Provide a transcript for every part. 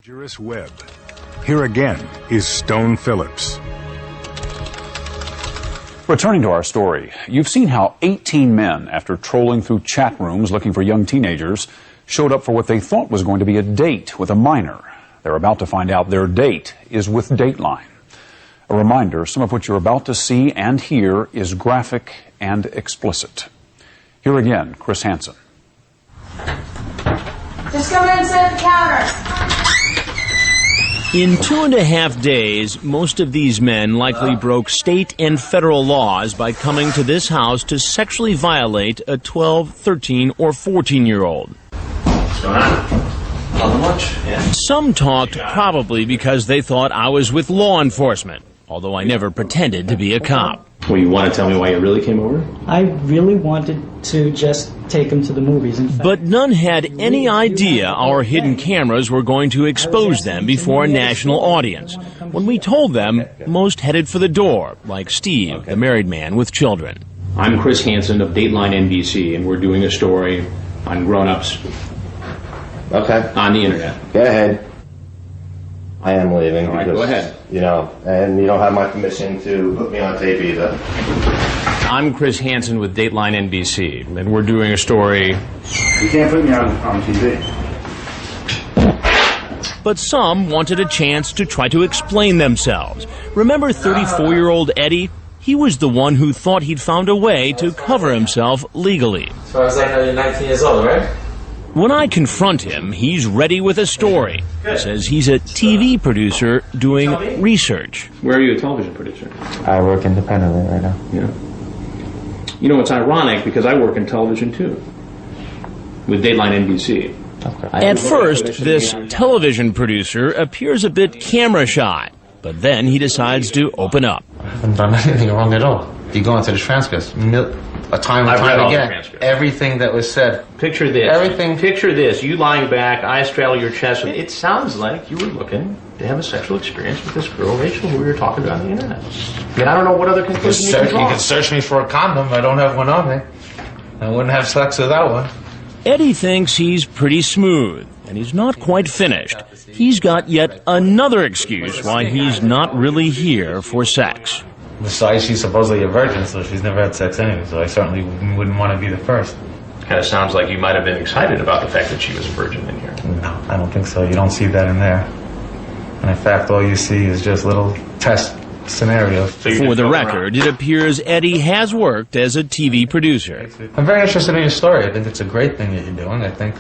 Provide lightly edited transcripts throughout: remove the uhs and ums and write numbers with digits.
Dangerous web. Here again is Stone Phillips. Returning to our story, you've seen how 18 men, after trolling through chat rooms looking for young teenagers, showed up for what they thought was going to be a date with a minor. They're about to find out their date is with Dateline. A reminder, some of what you're about to see and hear is graphic and explicit. Here again, Chris Hansen. Just come in and sit at the counter. In 2.5 days, most of these men likely broke state and federal laws by coming to this house to sexually violate a 12, 13, or 14-year-old. What's going on? Nothing much. Yeah. Some talked probably because they thought I was with law enforcement, although I never pretended to be a cop. Well, you want to tell me why you really came over? I really wanted to just take him to the movies. In fact, But none had any idea our hidden cameras were going to expose them before a national audience. When we told them, most headed for the door, like Steve, the married man with children. I'm Chris Hansen of Dateline NBC, and we're doing a story on grown-ups on the internet. Go ahead. I am leaving. All right, because, go ahead. You know, and you don't have my permission to put me on tape either. I'm Chris Hansen with Dateline NBC, and we're doing a story. You can't put me on TV. But some wanted a chance to try to explain themselves. Remember 34-year-old Eddie? He was the one who thought he'd found a way to cover himself legally. As far as I know, you're 19 years old, right? When I confront him, he's ready with a story. He says he's a TV producer doing research. Where are you a television producer? I work independently right now. Yeah. You know, it's ironic because I work in television too, with Dateline NBC. At first, this television producer appears a bit camera shy, but then he decides to open up. I haven't done anything wrong at all. You go into the transcripts, time I've read all the again, transcripts. Everything that was said. Picture this. Everything. Picture this. You lying back, eyes straddle your chest. It sounds like you were looking to have a sexual experience with this girl, Rachel, who we were talking to on the internet. I mean, I don't know what other conclusion you can draw. You can search me for a condom. I don't have one on me. I wouldn't have sex without one. Eddie thinks he's pretty smooth, and he's not quite finished. He's got yet another excuse why he's not really here for sex. Besides, she's supposedly a virgin, so she's never had sex anyway, so I certainly wouldn't want to be the first. Kind of sounds like you might have been excited about the fact that she was a virgin in here. No, I don't think so. You don't see that in there. And in fact, all you see is just little test scenarios. So For the record, it appears Eddie has worked as a TV producer. I'm very interested in your story. I think it's a great thing that you're doing. I think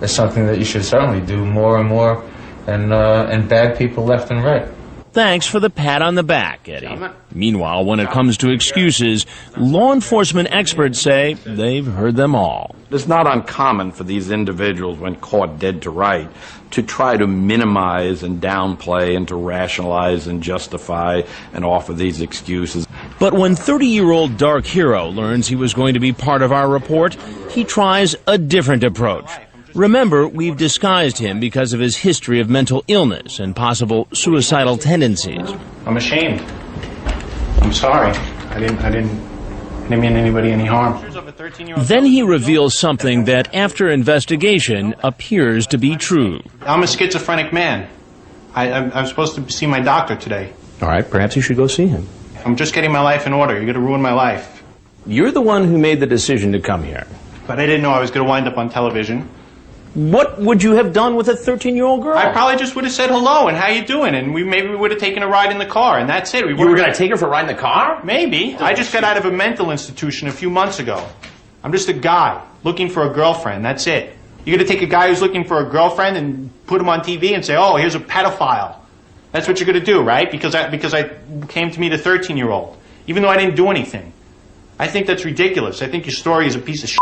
it's something that you should certainly do more and more, and bad people left and right. Thanks for the pat on the back, Eddie. Meanwhile, when it comes to excuses, law enforcement experts say they've heard them all. It's not uncommon for these individuals, when caught dead to right, to try to minimize and downplay and to rationalize and justify and offer these excuses. But when 30-year-old Dark Hero learns he was going to be part of our report, he tries a different approach. Remember, we've disguised him because of his history of mental illness and possible suicidal tendencies. I'm ashamed. I'm sorry. I didn't mean anybody any harm. Then he reveals something that, after investigation, appears to be true. I'm a schizophrenic man. I'm supposed to see my doctor today. All right, perhaps you should go see him. I'm just getting my life in order. You're going to ruin my life. You're the one who made the decision to come here. But I didn't know I was going to wind up on television. What would you have done with a 13-year-old girl? I probably just would have said hello and how you doing, and maybe we would have taken a ride in the car, and that's it. You were going to take her for a ride in the car? Maybe. I just got out of a mental institution a few months ago. I'm just a guy looking for a girlfriend. That's it. You're going to take a guy who's looking for a girlfriend and put him on TV and say, oh, here's a pedophile. That's what you're going to do, right? Because I came to meet a 13-year-old, even though I didn't do anything. I think that's ridiculous. I think your story is a piece of shit.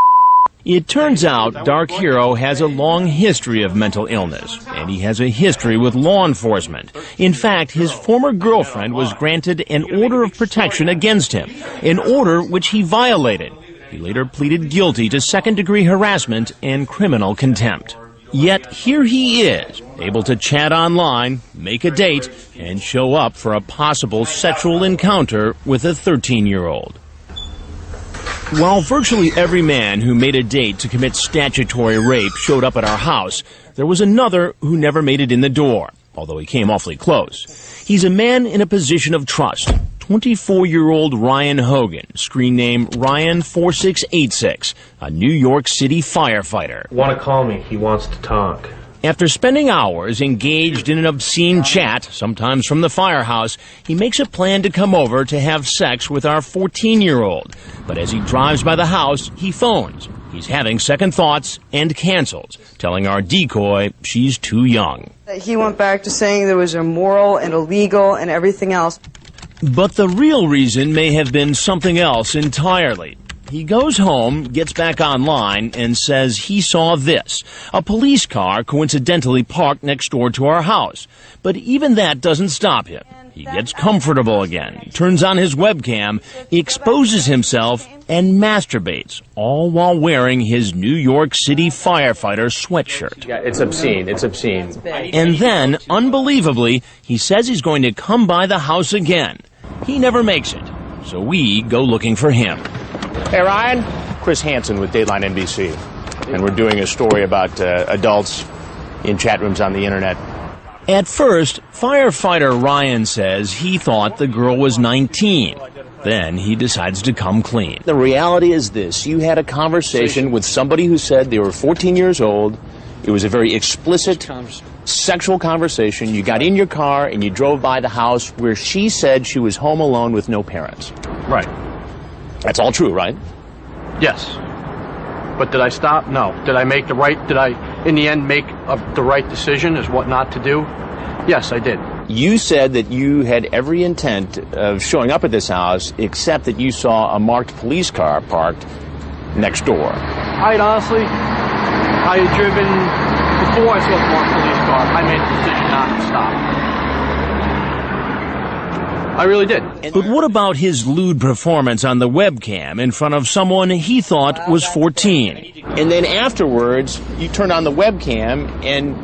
It turns out Dark Hero has a long history of mental illness, and he has a history with law enforcement. In fact, his former girlfriend was granted an order of protection against him, an order which he violated. He later pleaded guilty to second-degree harassment and criminal contempt. Yet here he is, able to chat online, make a date, and show up for a possible sexual encounter with a 13-year-old. While virtually every man who made a date to commit statutory rape showed up at our house, there was another who never made it in the door, although he came awfully close. He's a man in a position of trust. 24-year-old Ryan Hogan, screen name Ryan4686, a New York City firefighter. Want to call me? He wants to talk. After spending hours engaged in an obscene chat, sometimes from the firehouse, he makes a plan to come over to have sex with our 14-year-old. But as he drives by the house, he phones. He's having second thoughts and cancels, telling our decoy she's too young. He went back to saying there was immoral and illegal and everything else. But the real reason may have been something else entirely. He goes home, gets back online, and says he saw this, a police car coincidentally parked next door to our house. But even that doesn't stop him. He gets comfortable again, turns on his webcam, exposes himself, and masturbates, all while wearing his New York City firefighter sweatshirt. Yeah, it's obscene. It's obscene. And then, unbelievably, he says he's going to come by the house again. He never makes it, so we go looking for him. Hey, Ryan. Chris Hansen with Dateline NBC. And we're doing a story about adults in chat rooms on the internet. At first, firefighter Ryan says he thought the girl was 19. Then he decides to come clean. The reality is this. You had a conversation with somebody who said they were 14 years old. It was a very explicit sexual conversation. You got in your car and you drove by the house where she said she was home alone with no parents. Right. That's all true, right? Yes. But did I stop? No. Did I in the end, make the right decision as what not to do? Yes, I did. You said that you had every intent of showing up at this house, except that you saw a marked police car parked next door. I had driven, before I saw the marked police car, I made the decision not to stop. I really did. But what about his lewd performance on the webcam in front of someone he thought was 14? And then afterwards, you turned on the webcam and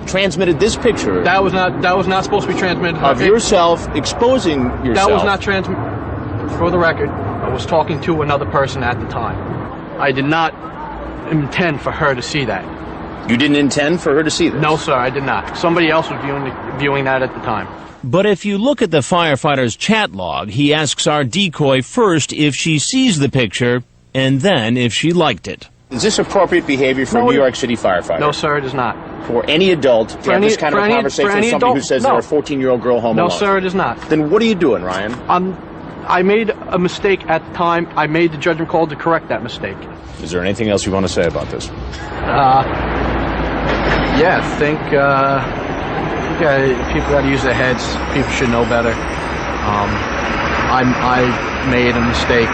transmitted this picture. That was not supposed to be transmitted. Of yourself exposing yourself. That was not transmitted. For the record, I was talking to another person at the time. I did not intend for her to see that. You didn't intend for her to see this? No, sir, I did not. Somebody else was viewing that at the time. But if you look at the firefighter's chat log, he asks our decoy first if she sees the picture, and then if she liked it. Is this appropriate behavior for a New York City firefighter? No, sir, it is not. For any adult to have this kind of conversation with somebody who says they're a 14-year-old girl home alone? No, sir, it is not. Then what are you doing, Ryan? I made a mistake at the time. I made the judgment call to correct that mistake. Is there anything else you want to say about this? Yeah, I think people got to use their heads. People should know better. I made a mistake.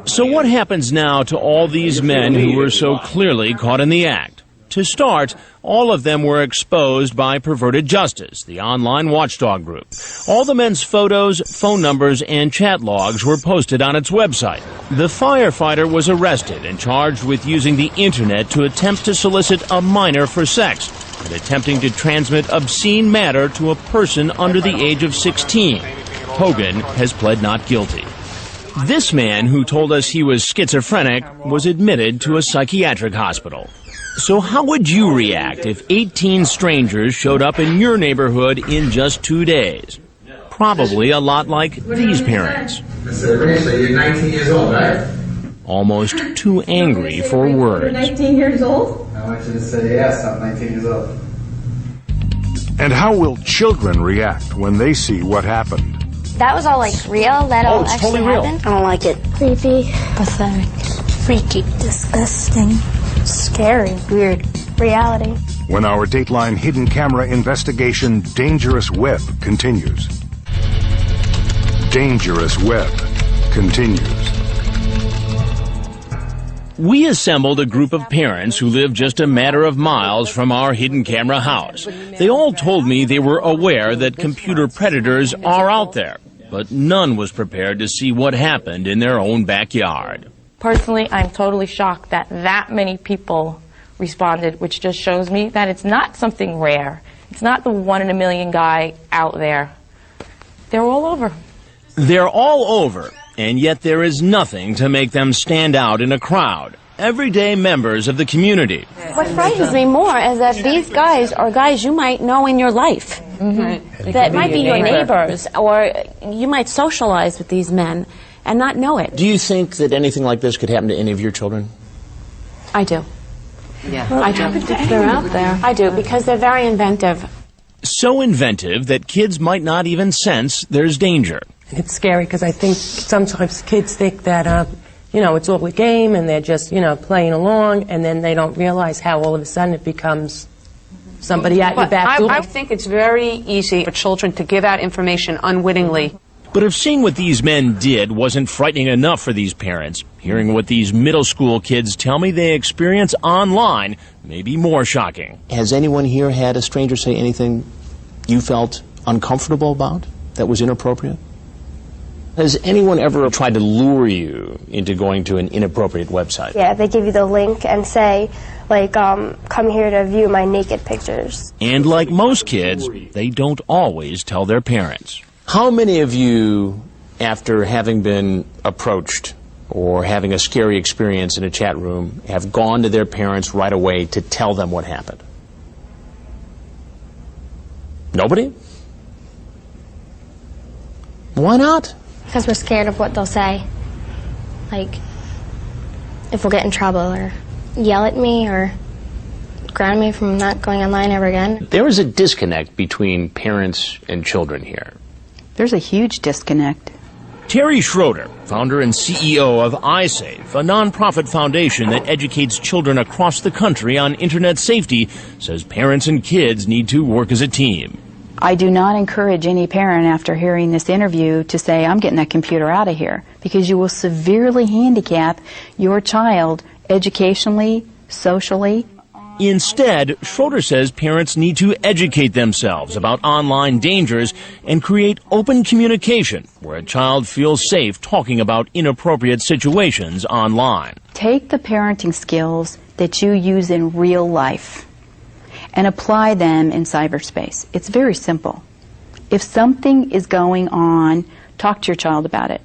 So what happens now to all these men who were so clearly caught in the act? To start, all of them were exposed by Perverted Justice, the online watchdog group. All the men's photos, phone numbers, and chat logs were posted on its website. The firefighter was arrested and charged with using the internet to attempt to solicit a minor for sex and attempting to transmit obscene matter to a person under the age of 16. Hogan has pled not guilty. This man, who told us he was schizophrenic, was admitted to a psychiatric hospital. So how would you react if 18 strangers showed up in your neighborhood in just 2 days? Probably a lot like these parents. Mr. Greensley, you're 19 years old, right? Almost too angry for words. You're 19 years old? I want you to say yes, I'm 19 years old. And how will children react when they see what happened? That was all, like, real? That all it's actually totally real. happened? I don't like it. Creepy. Pathetic. Freaky. Disgusting. Scary. Weird. Reality. When our Dateline hidden camera investigation Dangerous Web continues. Dangerous Web continues. We assembled a group of parents who live just a matter of miles from our hidden camera house. They all told me they were aware that computer predators are out there, but none was prepared to see what happened in their own backyard. Personally, I'm totally shocked that many people responded, which just shows me that it's not something rare. It's not the 1 in a million guy out there. They're all over. They're all over. And yet there is nothing to make them stand out in a crowd. Everyday members of the community. What frightens me more is that these guys are guys you might know in your life. That might be your neighbors, or you might socialize with these men and not know it. Do you think that anything like this could happen to any of your children? I do. Yeah. I do. They're out there. I do, because they're very inventive. So inventive that kids might not even sense there's danger. It's scary because I think sometimes kids think that, it's all a game and they're just, playing along, and then they don't realize how all of a sudden it becomes somebody at your back. I think it's very easy for children to give out information unwittingly. But if seeing what these men did wasn't frightening enough for these parents, hearing what these middle school kids tell me they experience online may be more shocking. Has anyone here had a stranger say anything you felt uncomfortable about, that was inappropriate? Has anyone ever tried to lure you into going to an inappropriate website? Yeah, they give you the link and say, come here to view my naked pictures. And like most kids, they don't always tell their parents. How many of you, after having been approached or having a scary experience in a chat room, have gone to their parents right away to tell them what happened? Nobody? Why not? Because we're scared of what they'll say. Like, if we'll get in trouble or yell at me or ground me from not going online ever again. There is a disconnect between parents and children here. There's a huge disconnect. Terry Schroeder, founder and CEO of iSafe, a nonprofit foundation that educates children across the country on internet safety, says parents and kids need to work as a team. I do not encourage any parent after hearing this interview to say, I'm getting that computer out of here, because you will severely handicap your child educationally, socially. Instead, Schroeder says parents need to educate themselves about online dangers and create open communication where a child feels safe talking about inappropriate situations online. Take the parenting skills that you use in real life and apply them in cyberspace. It's very simple. If something is going on, talk to your child about it.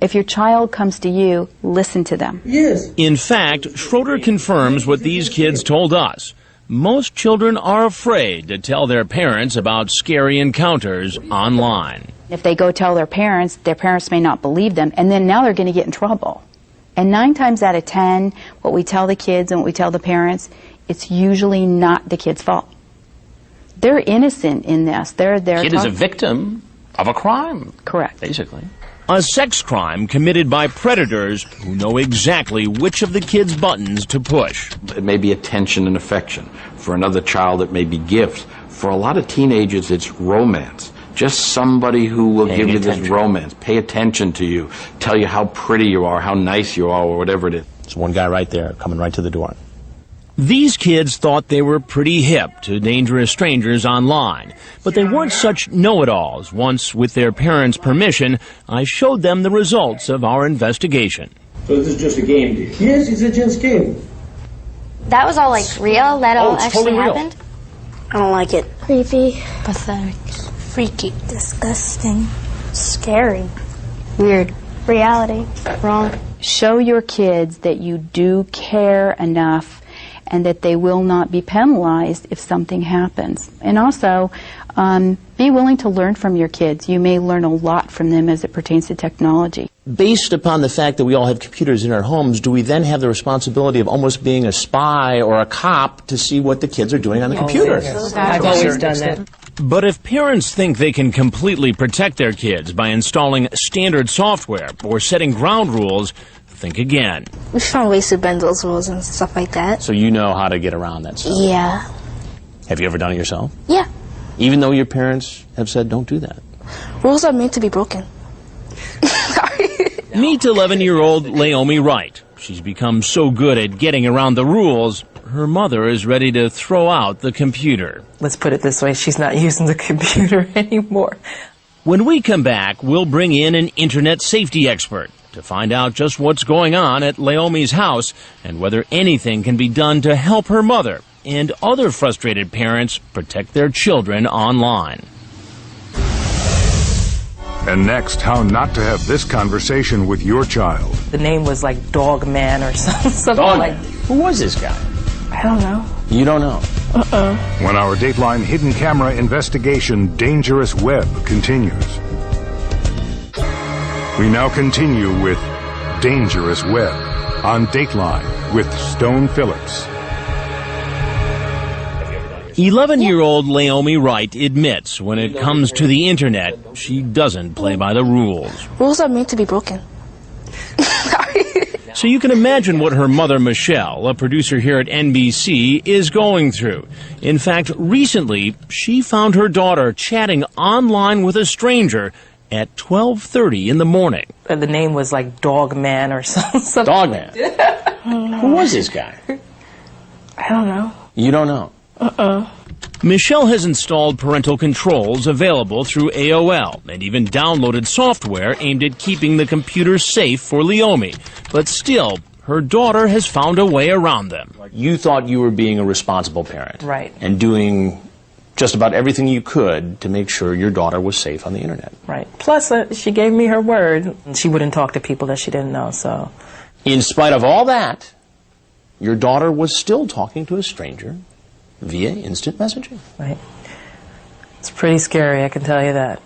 If your child comes to you, listen to them. Yes. In fact, Schroeder confirms what these kids told us. Most children are afraid to tell their parents about scary encounters online. If they go tell their parents may not believe them, and then now they're going to get in trouble. And 9 times out of 10, what we tell the kids and what we tell the parents, it's usually not the kid's fault. They're innocent in this. Kid is a victim of a crime. Correct. Basically. A sex crime committed by predators who know exactly which of the kids' buttons to push. It may be attention and affection. For another child, it may be gifts. For a lot of teenagers, it's romance. Just somebody who will give you this romance, pay attention to you, tell you how pretty you are, how nice you are, or whatever it is. There's one guy right there coming right to the door. These kids thought they were pretty hip to dangerous strangers online, but they weren't such know-it-alls. Once, with their parents' permission, I showed them the results of our investigation. So this is just a game, do you? Yes, it's a just game. That was all real? That all actually totally happened? I don't like it. Creepy. Pathetic. Freaky. Disgusting. Scary. Weird. Reality. Wrong. Show your kids that you do care enough and that they will not be penalized if something happens. And also, be willing to learn from your kids. You may learn a lot from them as it pertains to technology. Based upon the fact that we all have computers in our homes, do we then have the responsibility of almost being a spy or a cop to see what the kids are doing on the computer? Yes. I've always done that. But if parents think they can completely protect their kids by installing standard software or setting ground rules, think again. We found ways to bend those rules and stuff like that. So you know how to get around that stuff? Yeah. Have you ever done it yourself? Yeah. Even though your parents have said don't do that? Rules are meant to be broken. Meet 11-year-old Laomi Wright. She's become so good at getting around the rules, her mother is ready to throw out the computer. Let's put it this way, she's not using the computer anymore. When we come back, we'll bring in an internet safety expert to find out just what's going on at Laomi's house and whether anything can be done to help her mother and other frustrated parents protect their children online. And next, how not to have this conversation with your child. The name was like Dog Man or something Dog like Man. Who was this guy? I don't know. You don't know? When our Dateline hidden camera investigation, Dangerous Web, continues. We now continue with Dangerous Web on Dateline with Stone Phillips. 11-year-old Laomi Wright admits when it comes to the internet, she doesn't play by the rules. Rules are meant to be broken. So you can imagine what her mother, Michelle, a producer here at NBC, is going through. In fact, recently, she found her daughter chatting online with a stranger at 12:30 in the morning. The name was like Dog Man or something. Dog Man. Who was this guy? I don't know. You don't know? Michelle has installed parental controls available through AOL and even downloaded software aimed at keeping the computer safe for Laomi. But still, her daughter has found a way around them. You thought you were being a responsible parent. Right. And doing just about everything you could to make sure your daughter was safe on the internet. Right. Plus, she gave me her word. She wouldn't talk to people that she didn't know, so. In spite of all that, your daughter was still talking to a stranger via instant messaging. Right. It's pretty scary, I can tell you that.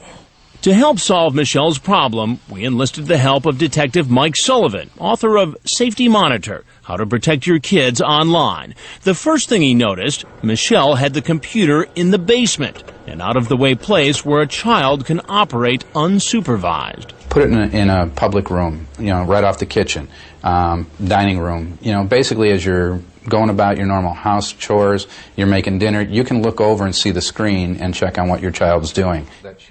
To help solve Michelle's problem, we enlisted the help of Detective Mike Sullivan, author of Safety Monitor, How to Protect Your Kids Online. The first thing he noticed, Michelle had the computer in the basement, an out-of-the-way place where a child can operate unsupervised. Put it in a public room, right off the kitchen, dining room. Basically as you're going about your normal house chores, you're making dinner, you can look over and see the screen and check on what your child's doing.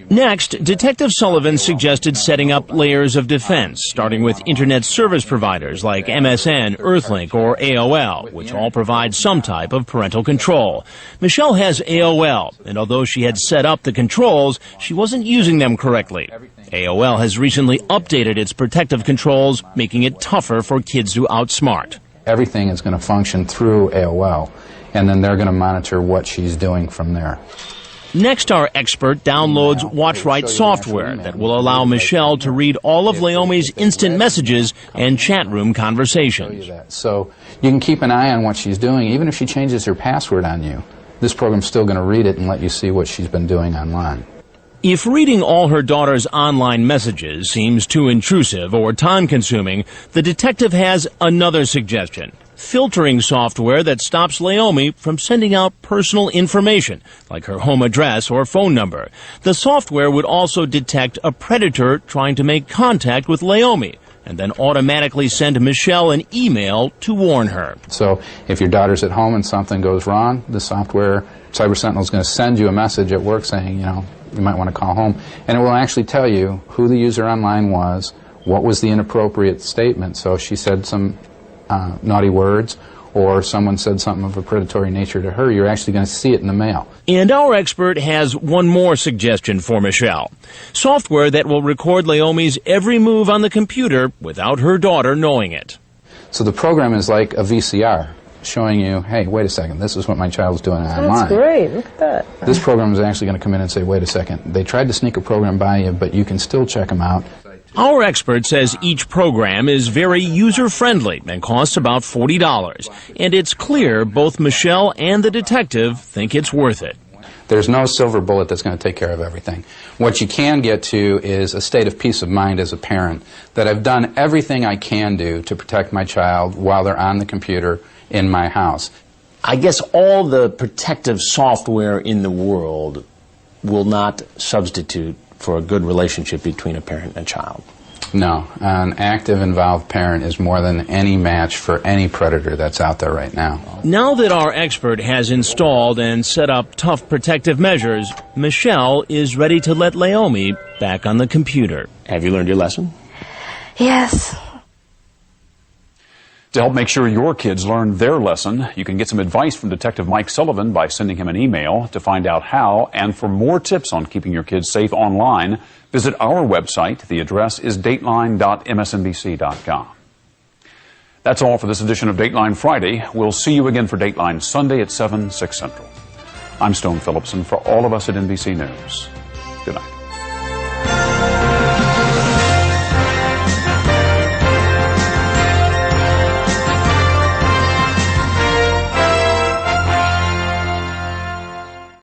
Next, Detective Sullivan suggested setting up layers of defense, starting with internet service providers like MSN, Earthlink, or AOL, which all provide some type of parental control. Michelle has AOL, and although she had set up the controls, she wasn't using them correctly. AOL has recently updated its protective controls, making it tougher for kids to outsmart. Everything is going to function through AOL, and then they're going to monitor what she's doing from there. Next, our expert downloads WatchRight software that will allow Michelle to read all of Laomi's instant messages and chat room conversations. So you can keep an eye on what she's doing. Even if she changes her password on you, this program's still going to read it and let you see what she's been doing online. If reading all her daughter's online messages seems too intrusive or time-consuming, the detective has another suggestion. Filtering software that stops Laomi from sending out personal information, like her home address or phone number. The software would also detect a predator trying to make contact with Laomi, and then automatically send Michelle an email to warn her. So if your daughter's at home and something goes wrong, the software, Cyber Sentinel, is going to send you a message at work saying, you might want to call home, and it will actually tell you who the user online was, what was the inappropriate statement. So if she said some naughty words, or someone said something of a predatory nature to her, you're actually going to see it in the mail. And our expert has one more suggestion for Michelle. Software that will record Laomi's every move on the computer without her daughter knowing it. So the program is like a VCR, showing you, hey, wait a second, this is what my child's doing online. That's great. Look at that. This program is actually going to come in and say, wait a second, they tried to sneak a program by you, but you can still check them out. Our expert says each program is very user-friendly and costs about $40. And it's clear both Michelle and the detective think it's worth it. There's no silver bullet that's going to take care of everything. What you can get to is a state of peace of mind as a parent, that I've done everything I can do to protect my child while they're on the computer in my house. I guess all the protective software in the world will not substitute for a good relationship between a parent and a child. No, an active, involved parent is more than any match for any predator that's out there right now. Now that our expert has installed and set up tough protective measures, Michelle is ready to let Laomi back on the computer. Have you learned your lesson? Yes. To help make sure your kids learn their lesson, you can get some advice from Detective Mike Sullivan by sending him an email. To find out how, and for more tips on keeping your kids safe online, visit our website. The address is dateline.msnbc.com. That's all for this edition of Dateline Friday. We'll see you again for Dateline Sunday at 7, 6 Central. I'm Stone Phillips, and for all of us at NBC News, good night.